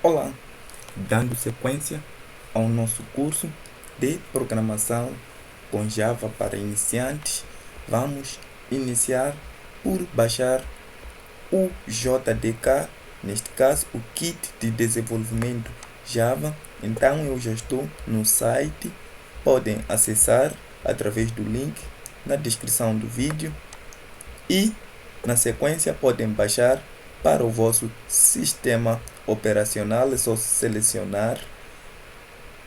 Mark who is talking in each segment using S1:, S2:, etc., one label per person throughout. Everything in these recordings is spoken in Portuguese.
S1: Olá, dando sequência ao nosso curso de programação com Java para iniciantes, vamos iniciar por baixar o JDK, neste caso o Kit de Desenvolvimento Java. Então eu já estou no site, podem acessar através do link na descrição do vídeo e na sequência podem baixar para o vosso sistema operacional. É só selecionar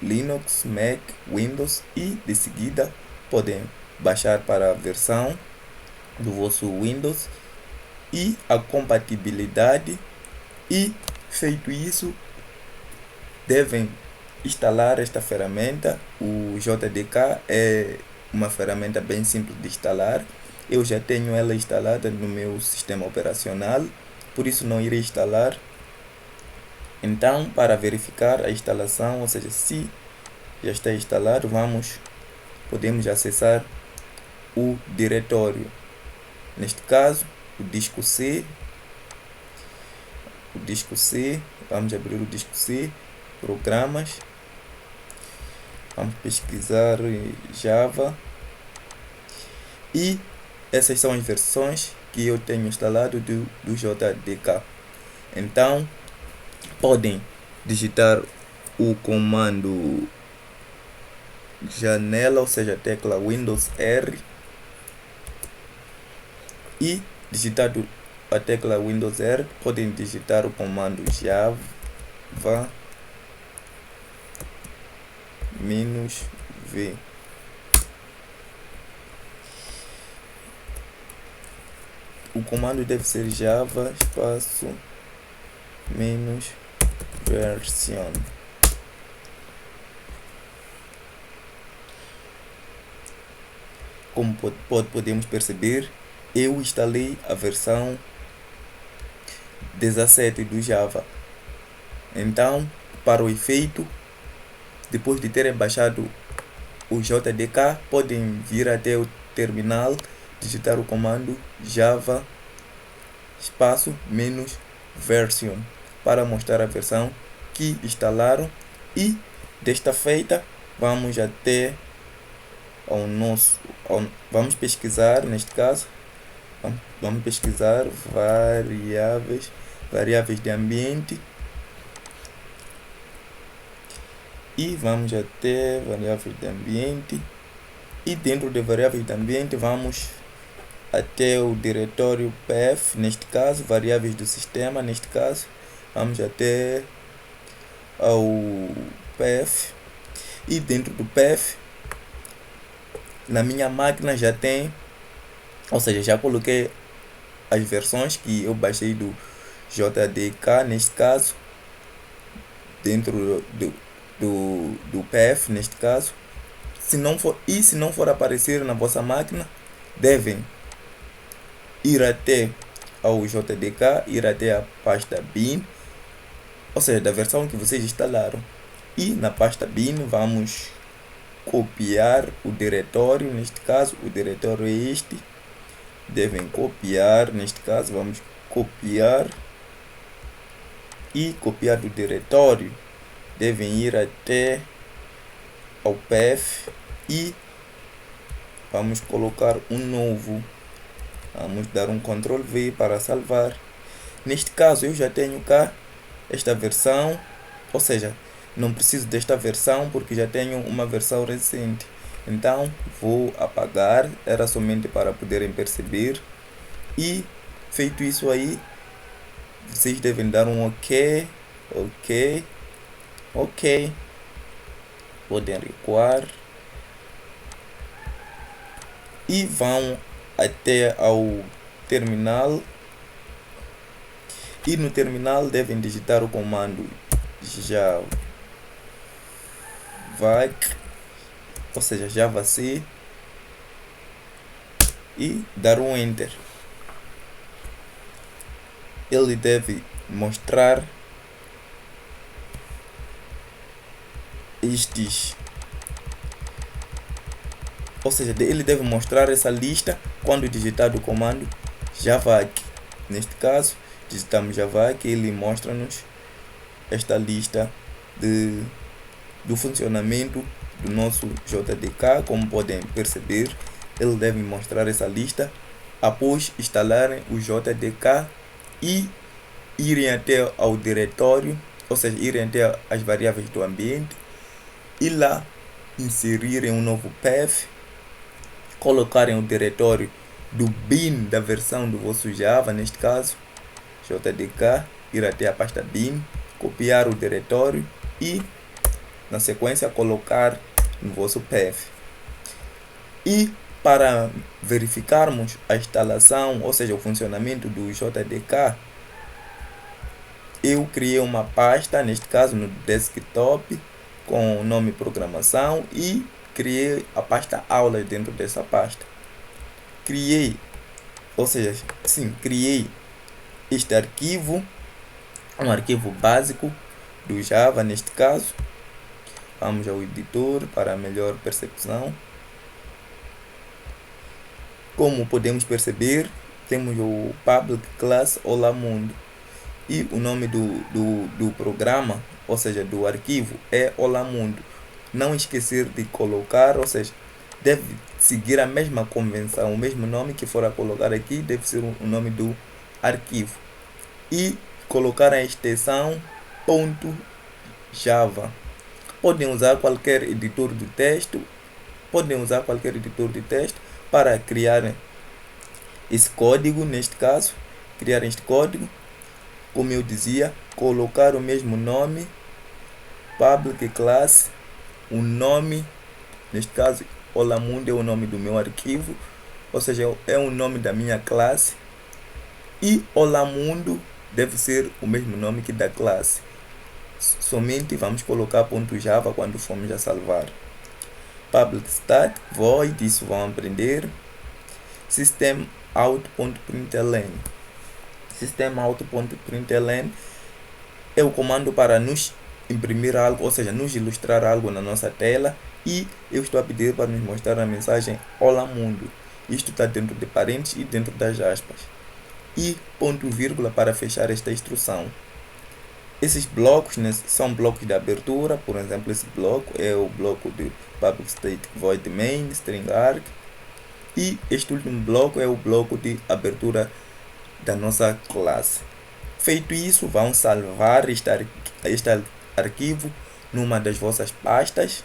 S1: Linux, Mac, Windows e de seguida podem baixar para a versão do vosso Windows e a compatibilidade, e feito isso devem instalar esta ferramenta. O JDK é uma ferramenta bem simples de instalar. Eu já tenho ela instalada no meu sistema operacional, por isso não irei instalar. Então, para verificar a instalação, ou seja, se já está instalado, podemos acessar o diretório. Neste caso, o disco C. Vamos abrir o disco C, programas. Vamos pesquisar Java. E essas são as versões que eu tenho instalado do JDK. Então, podem digitar o comando janela, ou seja, a tecla Windows R, e digitado a tecla Windows R, podem digitar o comando Java -v. O comando deve ser Java espaço -version. Como podemos perceber, eu instalei a versão 17 do Java. Então, para o efeito, depois de terem baixado o JDK, podem vir até o terminal, digitar o comando Java espaço -version para mostrar a versão que instalaram. E desta feita, vamos até vamos pesquisar, neste caso, vamos pesquisar variáveis de ambiente, e vamos até variáveis de ambiente, e dentro de variáveis de ambiente vamos até o diretório PF, neste caso, variáveis do sistema, neste caso, vamos até ao PF, e dentro do PF, na minha máquina já tem, ou seja, já coloquei as versões que eu baixei do JDK, neste caso, dentro do PF, neste caso. Se não for aparecer na vossa máquina, devem ir até ao JDK, ir até a pasta bin, ou seja, da versão que vocês instalaram, e na pasta bin vamos copiar o diretório. Neste caso, o diretório é este, devem copiar. Neste caso, vamos copiar, e copiar do diretório devem ir até ao PF e vamos colocar um novo. Vamos dar um Ctrl V para salvar. Neste caso eu já tenho cá esta versão, ou seja, não preciso desta versão porque já tenho uma versão recente. Então vou apagar, era somente para poderem perceber. E feito isso aí, vocês devem dar um OK. Podem recuar e vão até ao terminal, e no terminal devem digitar o comando javac, ou seja, javac, e dar um enter. Ele deve mostrar ou seja, ele deve mostrar essa lista quando digitar o comando javac. Neste caso, digitamos javac, ele mostra-nos esta lista do funcionamento do nosso JDK. Como podem perceber, ele deve mostrar essa lista após instalarem o JDK e irem até ao diretório, ou seja, irem até as variáveis do ambiente e lá inserirem um novo path, colocarem o diretório do bin da versão do vosso Java, neste caso JDK, ir até a pasta bin, copiar o diretório e na sequência colocar no vosso path. E para verificarmos a instalação, ou seja, o funcionamento do JDK, eu criei uma pasta, neste caso no desktop, com o nome programação, e criei a pasta aulas dentro dessa pasta. Criei este arquivo, um arquivo básico do Java, neste caso. Vamos ao editor para melhor percepção. Como podemos perceber, temos o public class Olá Mundo e o nome do programa, ou seja, do arquivo, é Olá Mundo. Não esquecer de colocar, ou seja, deve seguir a mesma convenção, o mesmo nome que for a colocar aqui deve ser o nome do arquivo e colocar a extensão .java. Podem usar qualquer editor de texto, para criar esse código. Neste caso, criar este código, como eu dizia, colocar o mesmo nome, public class, o nome, neste caso, Olá Mundo é o nome do meu arquivo, ou seja, é o nome da minha classe, e Olá Mundo deve ser o mesmo nome que da classe. Somente vamos colocar .java quando formos a salvar. Public static void, isso vão aprender. System out.println. System out.println é o comando para nos imprimir algo, ou seja, nos ilustrar algo na nossa tela, e eu estou a pedir para nos mostrar a mensagem Olá Mundo. Isto está dentro de parênteses e dentro das aspas, e ponto vírgula para fechar esta instrução. Esses blocos, né, são blocos de abertura. Por exemplo, esse bloco é o bloco de public static void main string arg, e este último bloco é o bloco de abertura da nossa classe. Feito isso, vão salvar este arquivo numa das vossas pastas.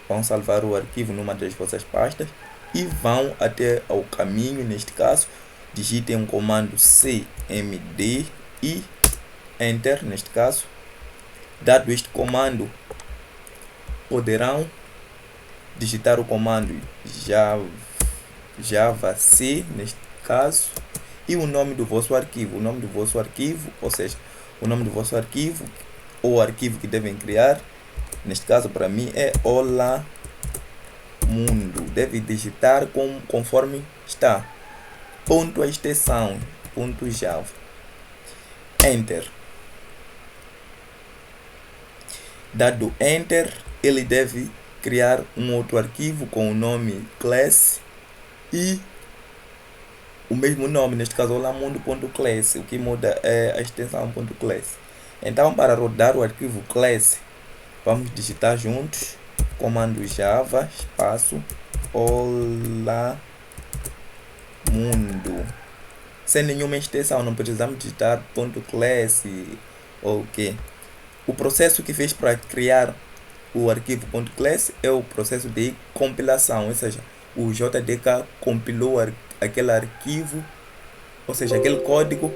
S1: Vão salvar o arquivo numa das vossas pastas e vão até ao caminho. Neste caso, digitem um comando cmd e enter. Neste caso, dado este comando, poderão digitar o comando javac, neste caso, e o nome do vosso arquivo. Ou seja, o nome do vosso arquivo, ou arquivo que devem criar, neste caso para mim é Olá Mundo. Deve digitar conforme está. Ponto a extensão, .java. Enter. Dado Enter, ele deve criar um outro arquivo com o nome class e o mesmo nome, neste caso olamundo.class. O que muda é a extensão .class. Então, para rodar o arquivo class, vamos digitar juntos comando java espaço Olá Mundo, sem nenhuma extensão. Não precisamos digitar .class ou o que. O processo que fez para criar o arquivo .class é o processo de compilação, ou seja, o JDK compilou aquele arquivo, ou seja, aquele código,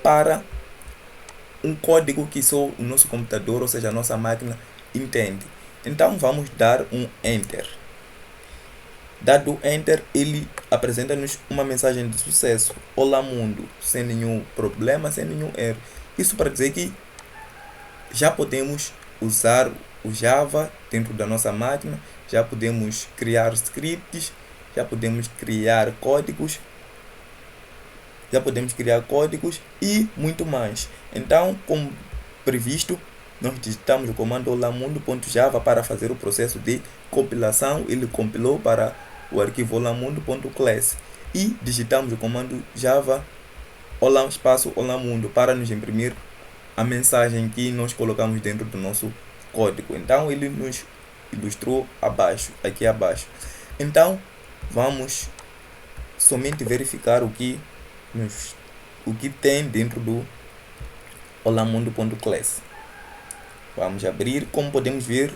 S1: para um código que só o nosso computador, ou seja, a nossa máquina, entende. Então vamos dar um enter. Dado enter, ele apresenta-nos uma mensagem de sucesso, Olá Mundo, sem nenhum problema, sem nenhum erro. Isso para dizer que já podemos usar o Java dentro da nossa máquina, já podemos criar scripts, já podemos criar códigos, e muito mais. Então, como previsto, nós digitamos o comando olamundo.java para fazer o processo de compilação. Ele compilou para o arquivo olamundo.class e digitamos o comando java olá espaço olamundo para nos imprimir a mensagem que nós colocamos dentro do nosso código. Então ele nos ilustrou aqui abaixo. Então vamos somente verificar o que tem dentro do olamundo.class. Vamos abrir. Como podemos ver,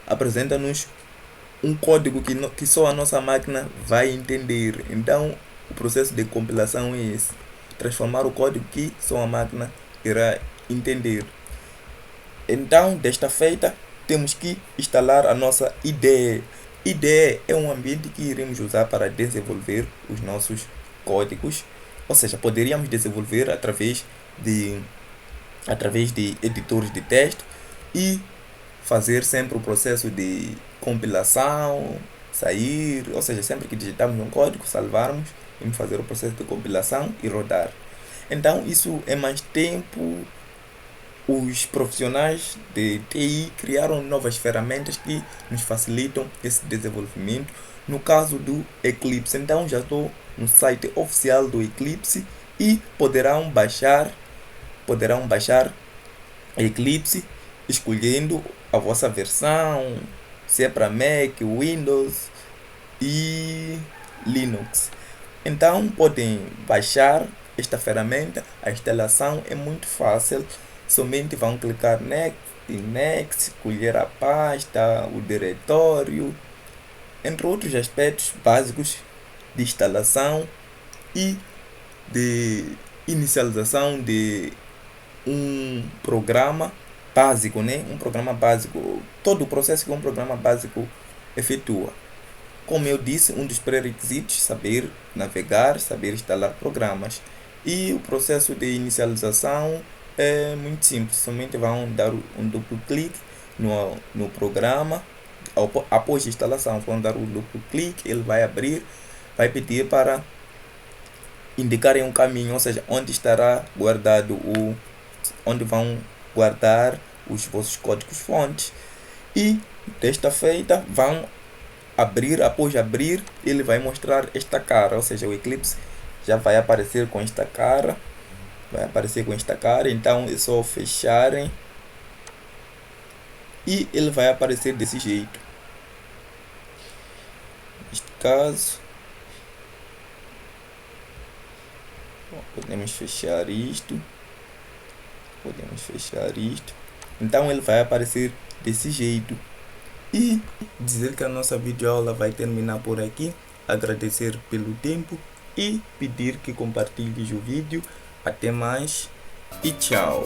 S1: apresenta-nos um código que só a nossa máquina vai entender. Então o processo de compilação é esse: transformar o código que só a máquina irá entender. Então, desta feita, temos que instalar a nossa IDE. IDE é um ambiente que iremos usar para desenvolver os nossos códigos. Ou seja, poderíamos desenvolver através de editores de texto e fazer sempre o processo de compilação, sair, ou seja, sempre que digitamos um código, salvarmos, vamos fazer o processo de compilação e rodar. Então isso é mais tempo. Os profissionais de TI criaram novas ferramentas que nos facilitam esse desenvolvimento. No caso do Eclipse, então já estou no site oficial do Eclipse e poderão baixar Eclipse escolhendo a vossa versão, se é para Mac, Windows e Linux. Então podem baixar esta ferramenta. A instalação é muito fácil. Somente vão clicar Next, escolher a pasta, o diretório, entre outros aspectos básicos de instalação e de inicialização de um programa básico, Um programa básico, todo o processo que um programa básico efetua. Como eu disse, um dos pré-requisitos: saber navegar, saber instalar programas. E o processo de inicialização é muito simples. Somente vão dar um duplo clique no programa. Após a instalação, vão dar um duplo clique, ele vai abrir, vai pedir para indicarem um caminho, ou seja, onde estará guardado onde vão guardar os vossos códigos fontes. E desta feita vão abrir. Após abrir, ele vai mostrar esta cara, ou seja, o Eclipse já vai aparecer com esta cara. Então é só fecharem e ele vai aparecer desse jeito. Neste caso, podemos fechar isto. Então ele vai aparecer desse jeito. E dizer que a nossa videoaula vai terminar por aqui. Agradecer pelo tempo e pedir que compartilhes o vídeo. Até mais e tchau.